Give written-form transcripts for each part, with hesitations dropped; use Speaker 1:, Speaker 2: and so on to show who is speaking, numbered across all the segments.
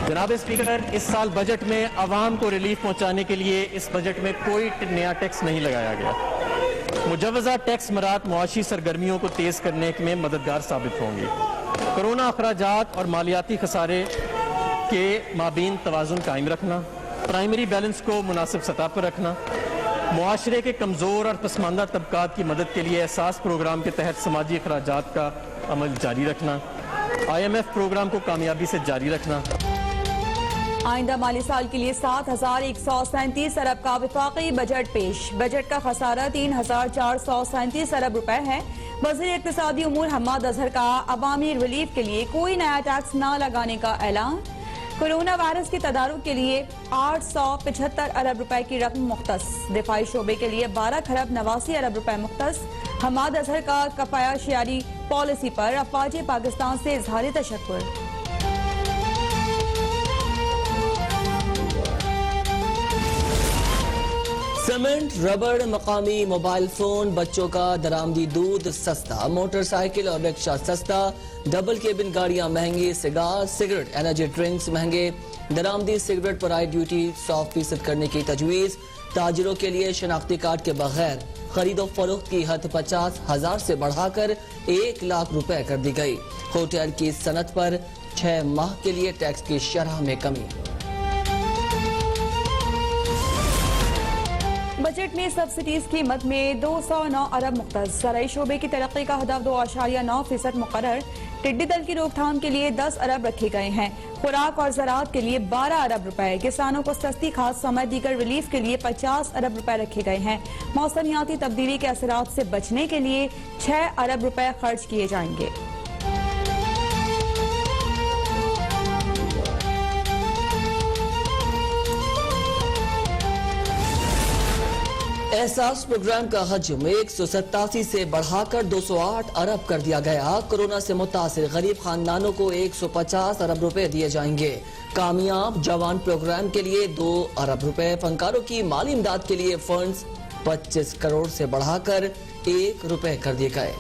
Speaker 1: जनाब स्पीकर, इस साल बजट में आवाम को रिलीफ पहुंचाने के लिए इस बजट में कोई नया टैक्स नहीं लगाया गया। मुजवजा टैक्स मरात मुआशी सरगर्मियों को तेज़ करने में मददगार साबित होंगी। कोरोना अखराजात और मालियाती खसारे के माबीन तवाज़ुन कायम रखना, प्राइमरी बैलेंस को मुनासिब सतह पर रखना, मुआशरे के कमज़ोर और पसमानदा तबकात की मदद के लिए एहसास प्रोग्राम के तहत समाजी अखराजात का अमल जारी रखना, IMF प्रोग्राम को कामयाबी से जारी रखना।
Speaker 2: आइंदा माली साल के लिए 7,137 अरब का वफाकी बजट पेश। बजट का खसारा 3,437 अरब रुपए है। वज़ीर इक़्तिसादी उमूर हम्माद अजहर का अवामी रिलीफ के लिए कोई नया टैक्स न लगाने का ऐलान। कोरोना वायरस के तदारुक के लिए 875 अरब रुपए की रकम मुख्तस। दिफाई शोबे के लिए 12 खरब 89 अरब रुपए मुख्तस। हम्माद अजहर का कफाया शियारी पॉलिसी पर अफवाज पाकिस्तान से इजहार तशक्कुर।
Speaker 3: सीमेंट, रबड़, मकामी मोबाइल फोन, बच्चों का दरामदी दूध सस्ता, मोटरसाइकिल और रिक्शा सस्ता, डबल केबिन गाड़ियां महंगी, सिगरेट, एनर्जी ड्रिंक्स महंगे। दरामदी सिगरेट पर आई ड्यूटी 100% करने की तजवीज़। ताजिरों के लिए शनाख्ती कार्ड के बगैर खरीदो फरोख्त की हद 50,000 से बढ़ाकर 1 लाख रुपए कर दी गई। होटल की सनत पर 6 माह के लिए टैक्स की शरह में कमी।
Speaker 2: बजट में सब्सिडीज की कीमत में 209 अरब मुख्तस। ज़राई शोबे की तरक्की का हदफ 2.9% मुकर्रर। टिड्डी दल की रोकथाम के लिए 10 अरब रखे गए हैं। खुराक और ज़राअत के लिए 12 अरब रुपए। किसानों को सस्ती खाद समेत दीगर रिलीफ के लिए 50 अरब रुपए रखे गए हैं। मौसमियाती तब्दीली के असरात से बचने के लिए 6 अरब रुपए खर्च किए जाएंगे।
Speaker 3: एहसास प्रोग्राम का हजम 187 से बढ़ाकर 208 अरब कर दिया गया। कोरोना से मुतासिर गरीब खानदानों को 150 अरब रुपए दिए जाएंगे। कामयाब जवान प्रोग्राम के लिए 2 अरब रुपए। फनकारों की माली इमदाद के लिए फंड्स 25 करोड़ से बढ़ाकर 1 रुपए कर दिए गए।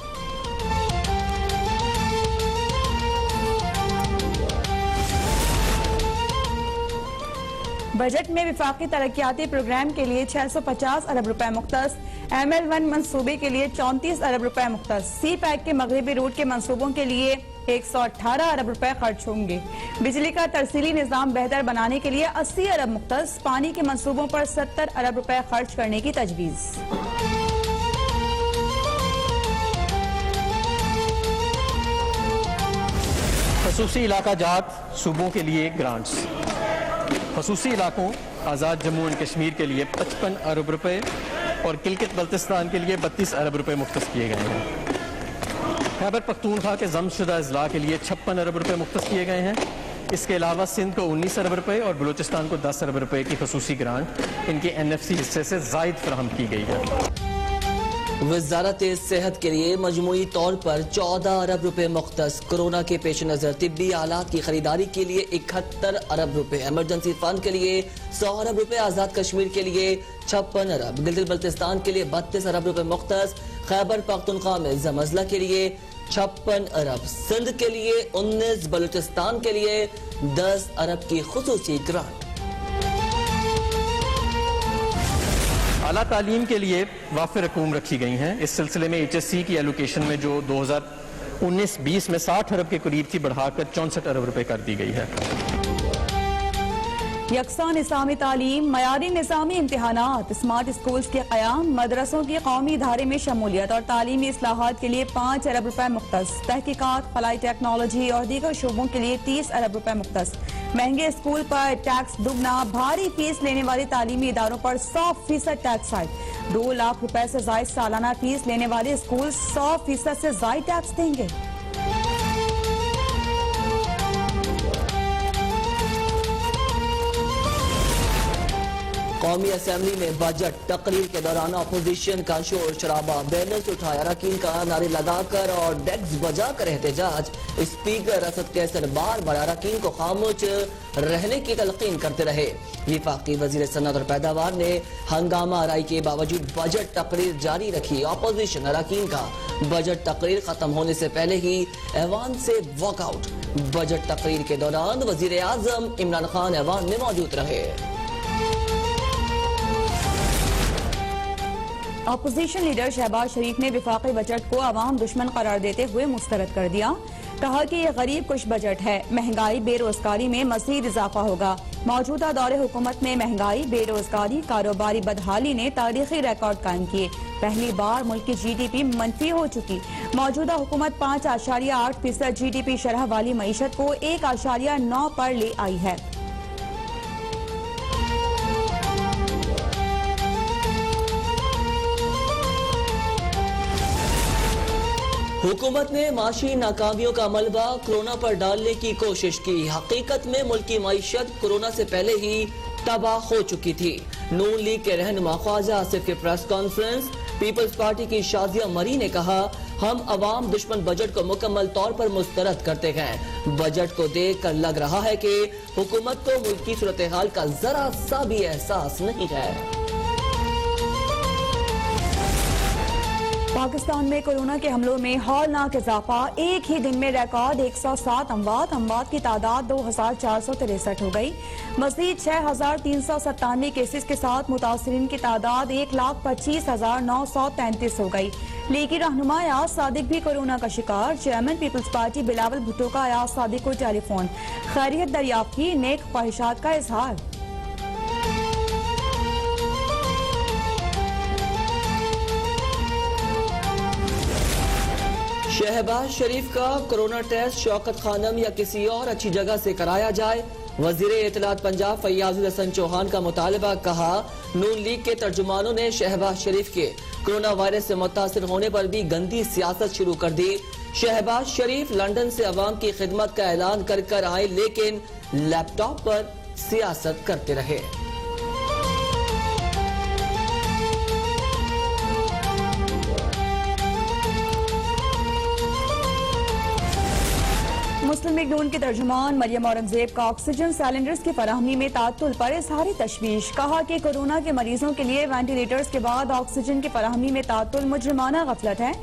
Speaker 2: बजट में विफाकी तरक्याती प्रोग्राम के लिए 650 अरब रुपए मुख्तस। ML1 मंसूबे के लिए 34 अरब रुपए मुख्तस। C-पैक के मगरबी रूट के मंसूबों के लिए 118 अरब रुपए खर्च होंगे। बिजली का तरसीली निजाम बेहतर बनाने के लिए 80 अरब मुख्तस। पानी के मंसूबों पर 70 अरब रुपए खर्च करने की तजवीज़।
Speaker 1: खसूसी इलाका जात सूबों के लिए ग्रांट्स। खसूसी इलाकों आज़ाद जम्मू एंड कश्मीर के लिए 55 अरब रुपए और किलगित बल्तिस्तान के लिए 32 अरब रुपए मुख्तस किए गए हैं। खैबर पख्तूनख्वा के जमशुदा अजला के लिए 56 अरब रुपए मुख्तस किए गए हैं। इसके अलावा सिंध को 19 अरब रुपए और बलूचिस्तान को 10 अरब रुपए की खसूसी ग्रांट इनके NFC हिस्से से जायद फराहम की गई है।
Speaker 3: वजारत सेहत के लिए मजमूई तौर पर 14 अरब रुपए मुख्तस। कोरोना के पेश नजर तिब्बी आलात की खरीदारी के लिए 71 अरब रुपए। इमरजेंसी फंड के लिए 100 अरब रुपए। आजाद कश्मीर के लिए 56 अरब। गिलगित बल्तिस्तान के लिए 32 अरब रुपए मुख्तस। खैबर पख्तूनख्वा में जमजला के लिए 56 अरब। सिंध के लिए 19। बलूचिस्तान के लिए 10 अरब की खुसूसी ग्रांट।
Speaker 1: आला तालीम के लिए वाफिर रकूम रखी गई हैं। इस सिलसिले में HSC की एलोकेशन में जो 2019-20 में 60 अरब के करीब थी बढ़ाकर 64 अरब रुपए कर दी गई है।
Speaker 2: यकसा निज़ामी तालीम, मयारी निज़ामी इम्तिहानात, स्मार्ट स्कूल्स के क़याम, मदरसों की कौमी इदारे में शमूलियत और तालीमी इस्लाहात के लिए 5 अरब रुपए मुख्तस। तहकीकात, फलाई टेक्नोलॉजी और दीगर शोबों के लिए 30 अरब रुपए मुख्तस। महंगे स्कूल पर टैक्स दुगना। भारी फीस लेने वाले तालीमी इदारों पर 100% टैक्स आयद। 2 लाख रुपए से जायद सालाना फीस लेने वाले स्कूल 100% से जायद टैक्स देंगे।
Speaker 3: कौमी असम्बली में बजट तकरीर के दौरान अपोजिशन का शोर शराबा। बैनर्स उठाया, अरकान का नारे लगाकर और डेस्क बजाकर एहतजाज। स्पीकर असद कैसर बार बार अरकान को खामोश रहने की तलकीन करते रहे। विफाकी वजीर सनअत और पैदावार ने हंगामा आराई के बावजूद बजट तकरीर जारी रखी। अपोजिशन अरकान का बजट तकरीर खत्म होने से पहले ही ऐवान से वॉकआउट। बजट तकरीर के दौरान वजीर आजम इमरान खान ऐवान में मौजूद रहे।
Speaker 2: अपोजिशन लीडर शहबाज शरीफ ने विफाकी बजट को अवाम दुश्मन करार देते हुए मुस्तरद कर दिया। कहा कि यह गरीब कुश बजट है, महंगाई बेरोजगारी में मजीद इजाफा होगा। मौजूदा दौरे हुकूमत में महंगाई, बेरोजगारी, कारोबारी बदहाली ने तारीखी रिकॉर्ड कायम किए। पहली बार मुल्क की GDP मनफी हो चुकी। मौजूदा हुकूमत 5.8% GDP शरह वाली मईशत को 1.9 पर ले आई है।
Speaker 3: हुकूमत ने माशी नाकामियों का मलबा कोरोना पर डालने की कोशिश की। हकीकत में मुल्क की मईशत कोरोना से पहले ही तबाह हो चुकी थी। नून लीग के रहनुमा ख्वाजा आसिफ के प्रेस कॉन्फ्रेंस। पीपल्स पार्टी की शाजिया मरी ने कहा, हम अवाम दुश्मन बजट को मुकम्मल तौर पर मुस्तरद करते हैं। बजट को देख कर लग रहा है कि हुकूमत को मुल्क की सूरत हाल का जरा सा भी एहसास नहीं है।
Speaker 2: पाकिस्तान में कोरोना के हमलों में हौलनाक इजाफा। एक ही दिन में रिकॉर्ड 107 अमवात की तादाद 2463 हो गई। मजीद 6397 केसेस के साथ मुतासरीन की तादाद 1,25,933 हो गई। लीगी रहनुमा अयाज सादिक भी कोरोना का शिकार। Chairman peoples party Bilawal Bhutto का अयाज सादिक को टेलीफोन। खैरियत दरियाफ्त की, नेक ख्वाहिशात का इजहार।
Speaker 3: शहबाज शरीफ का कोरोना टेस्ट शौकत खानम या किसी और अच्छी जगह से कराया जाए। वजीर इत्तलात पंजाब फैयाजुल हसन चौहान का मुतालबा। कहा, नून लीग के तर्जुमानों ने शहबाज शरीफ के कोरोना वायरस से मुतासिर होने पर भी गंदी सियासत शुरू कर दी। शहबाज शरीफ लंदन से अवाम की खिदमत का ऐलान कर कर आए, लेकिन लैपटॉप पर सियासत करते रहे।
Speaker 2: मुस्लिम लीग नून की तर्जुमान मरियम औरंगजेब का ऑक्सीजन सिलेंडर्स की फराहमी में तात्तुल पर इजहारी तशवीश। कहा कि कोरोना के मरीजों के लिए वेंटिलेटर्स के बाद ऑक्सीजन की फराहमी में तात्तुल मुजरिमाना गफलत है।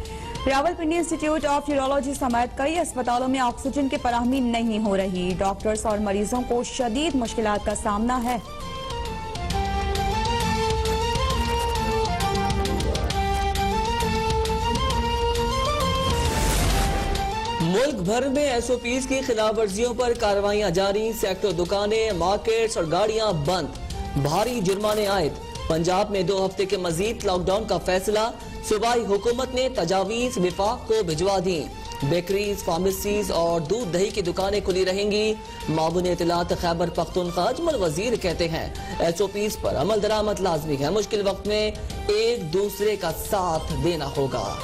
Speaker 2: रावलपिंडी इंस्टीट्यूट ऑफ यूरोलॉजी समेत कई अस्पतालों में ऑक्सीजन की फराहमी नहीं हो रही। डॉक्टर्स और मरीजों को शदीद मुश्किलात का सामना है।
Speaker 3: मुल्क भर में SOPs की खिलाफ वर्जियों पर कार्रवाइयां जारी। सेक्टर, दुकानें, मार्केट्स और गाड़ियां बंद। भारी जुर्माने आयद। पंजाब में 2 हफ्ते के मजीद लॉकडाउन का फैसला। सूबाई हुकूमत ने तजावीज विफाक को भिजवा दी। बेकरीज, फार्मेसीज और दूध दही की दुकानें खुली रहेंगी। मामून इत्तलात खैबर पख्तूनख्वा अजमल वजीर कहते हैं, SOPs पर अमल दरामद लाजमी है। मुश्किल वक्त में एक दूसरे का साथ देना होगा।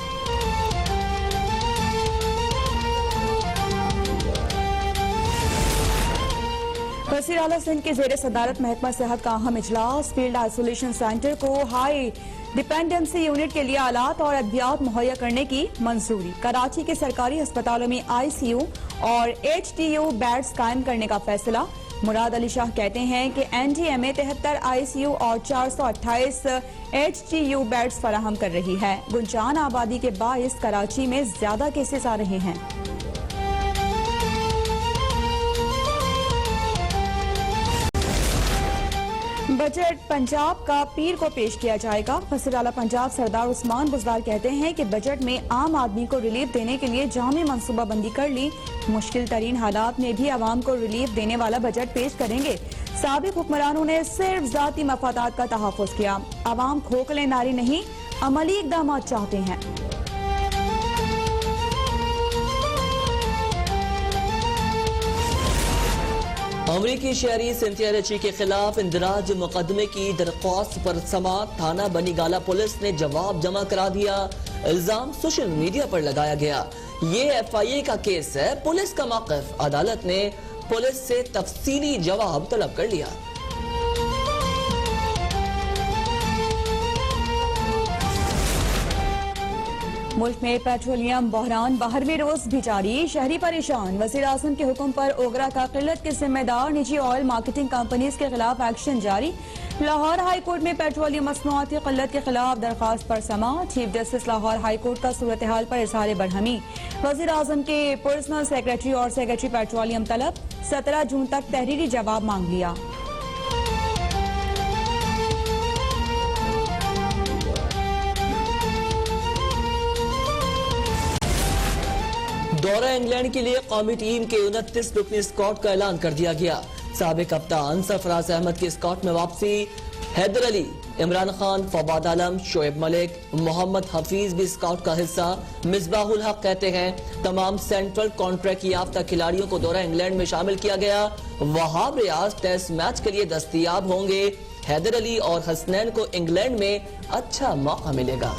Speaker 2: वज़ीर आला सिंध के ज़ेर सदारत महकमा सेहत का अहम इजलास। फील्ड आइसोलेशन सेंटर को हाई डिपेंडेंसी यूनिट के लिए आलात और अद्वियात मुहैया करने की मंजूरी। कराची के सरकारी अस्पतालों में ICU और HTU बेड्स कायम करने का फैसला। मुराद अली शाह कहते हैं कि NDMA 73 ICU और 428 HTU बेड्स फराहम कर रही है। गुंजान आबादी के बाइस कराची में ज्यादा केसेस आ रहे हैं। बजट पंजाब का पीर को पेश किया जाएगा। वज़ीर आला पंजाब सरदार उस्मान बुज़दार कहते हैं कि बजट में आम आदमी को रिलीफ देने के लिए जामी मनसूबाबंदी कर ली। मुश्किल तरीन हालात में भी आवाम को रिलीफ देने वाला बजट पेश करेंगे। साबिक हुक्मरानों ने सिर्फ जाती मफादात का तहफ़्फ़ुज़ किया। आवाम खोखले नारे नहीं, अमली इक़दाम चाहते हैं।
Speaker 3: अमरीकी शहरी सिंथिया रिची के खिलाफ इंदराज मुकदमे की दरख्वास्त पर समाअत। थाना बनी गाला पुलिस ने जवाब जमा करा दिया। इल्जाम सोशल मीडिया पर लगाया गया। ये FIA का केस है। पुलिस का मौक़िफ़। अदालत ने पुलिस से तफसीली जवाब तलब कर लिया।
Speaker 2: मुल्क में पेट्रोलियम बहरान 12वें रोज भी जारी, शहरी परेशान। वज़ीर आज़म के हुक्म पर ओगरा का किल्लत के जिम्मेदार निजी ऑयल मार्केटिंग कंपनीज के खिलाफ एक्शन जारी। लाहौर हाई कोर्ट में पेट्रोलियम मसनूआत की किल्लत के खिलाफ दरखास्त पर समाअत। Chief justice Lahore high court का सूरत हाल पर इजहार बरहमी। वज़ीर आज़म के पर्सनल सेक्रेटरी और सेक्रेटरी पेट्रोलियम तलब, 17 जून तक तहरीरी जवाब मांग लिया।
Speaker 3: दौरा इंग्लैंड के लिए कौमी टीम के 29 रुकनी स्क्वाड का ऐलान कर दिया गया। साबिक कप्तान सरफराज अहमद की स्क्वाड में वापसी। हैदर अली, इमरान खान, फवाद आलम, शोएब मलिक, मोहम्मद हफीज भी स्क्वाड का हिस्सा। मिसबाहुल हक कहते हैं तमाम सेंट्रल कॉन्ट्रैक्ट याफ्ता खिलाड़ियों को दौरा इंग्लैंड में शामिल किया गया। वहाब रियाज टेस्ट मैच के लिए दस्तयाब होंगे। हैदर अली और हसनैन को इंग्लैंड में अच्छा मौका मिलेगा।